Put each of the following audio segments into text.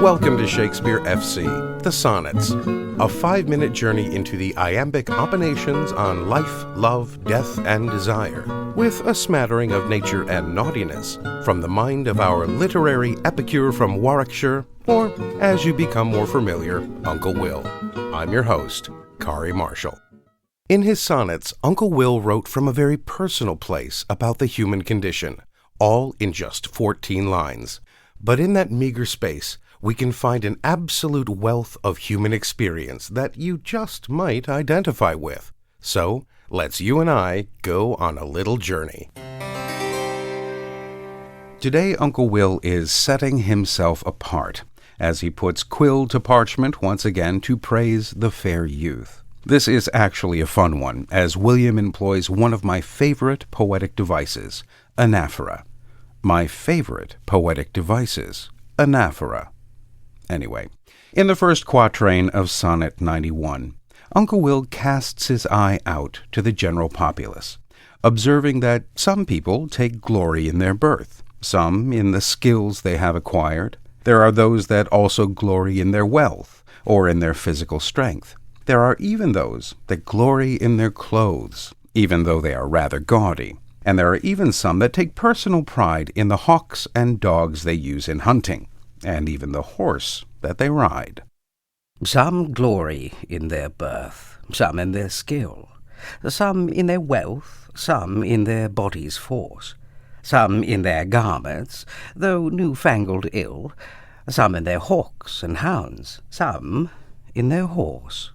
Welcome to Shakespeare FC, the Sonnets, a 5-minute journey into the iambic opinations on life, love, death, and desire, with a smattering of nature and naughtiness, from the mind of our literary epicure from Warwickshire, or, as you become more familiar, Uncle Will. I'm your host, Kari Marshall. In his sonnets, Uncle Will wrote from a very personal place about the human condition, all in just 14 lines. But in that meager space, we can find an absolute wealth of human experience that you just might identify with. So, let's you and I go on a little journey. Today, Uncle Will is setting himself apart, as he puts quill to parchment once again to praise the fair youth. This is actually a fun one, as William employs one of my favorite poetic devices, anaphora. My favorite poetic devices, anaphora. Anyway, in the first quatrain of Sonnet 91, Uncle Will casts his eye out to the general populace, observing that some people take glory in their birth, some in the skills they have acquired. There are those that also glory in their wealth or in their physical strength. There are even those that glory in their clothes, even though they are rather gaudy. And there are even some that take personal pride in the hawks and dogs they use in hunting, and even the horse that they ride. Some glory in their birth, some in their skill, some in their wealth, some in their body's force, some in their garments, though new-fangled ill, some in their hawks and hounds, some in their horse.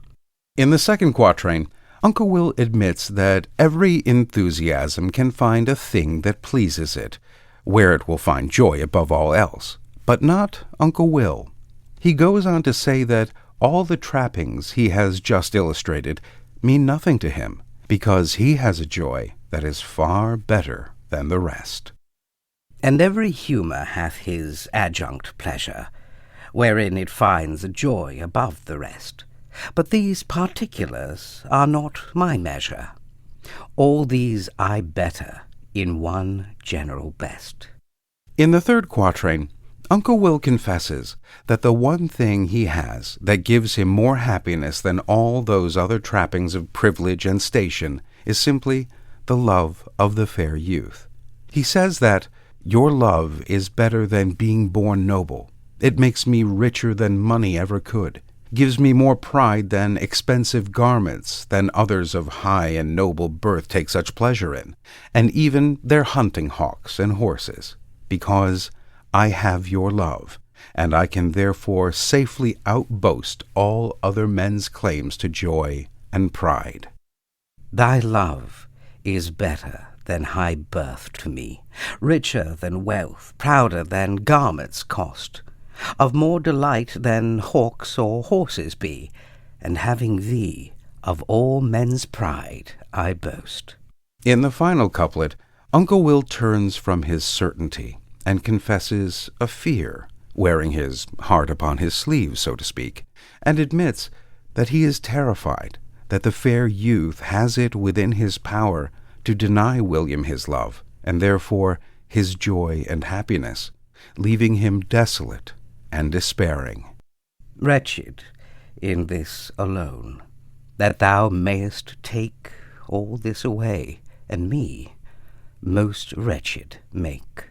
In the second quatrain, Uncle Will admits that every enthusiasm can find a thing that pleases it, where it will find joy above all else. But not Uncle Will. He goes on to say that all the trappings he has just illustrated mean nothing to him, because he has a joy that is far better than the rest. And every humour hath his adjunct pleasure, wherein it finds a joy above the rest. But these particulars are not my measure. All these I better in one general best. In the third quatrain, Uncle Will confesses that the one thing he has that gives him more happiness than all those other trappings of privilege and station is simply the love of the fair youth. He says that your love is better than being born noble. It makes me richer than money ever could, gives me more pride than expensive garments, than others of high and noble birth take such pleasure in, and even their hunting hawks and horses, because I have your love, and I can therefore safely outboast all other men's claims to joy and pride. Thy love is better than high birth to me, richer than wealth, prouder than garments cost, of more delight than hawks or horses be, and having thee, of all men's pride I boast. In the final couplet, Uncle Will turns from his certainty and confesses a fear, wearing his heart upon his sleeve, so to speak, and admits that he is terrified that the fair youth has it within his power to deny William his love, and therefore his joy and happiness, leaving him desolate and despairing. Wretched in this alone, that thou mayest take all this away, and me most wretched make.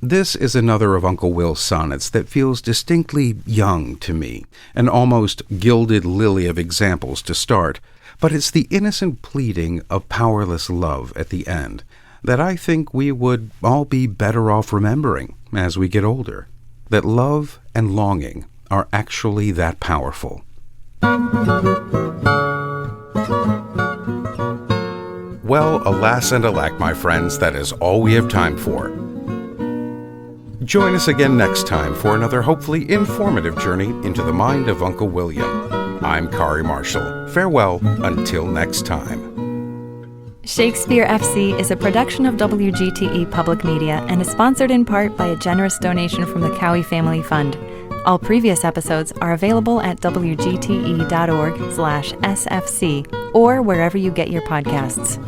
This is another of Uncle Will's sonnets that feels distinctly young to me, an almost gilded lily of examples to start, but it's the innocent pleading of powerless love at the end that I think we would all be better off remembering as we get older, that love and longing are actually that powerful. Well, alas and alack, my friends, that is all we have time for. Join us again next time for another hopefully informative journey into the mind of Uncle William. I'm Kari Marshall. Farewell until next time. Shakespeare FC is a production of WGTE Public Media and is sponsored in part by a generous donation from the Cowie Family Fund. All previous episodes are available at wgte.org/sfc or wherever you get your podcasts.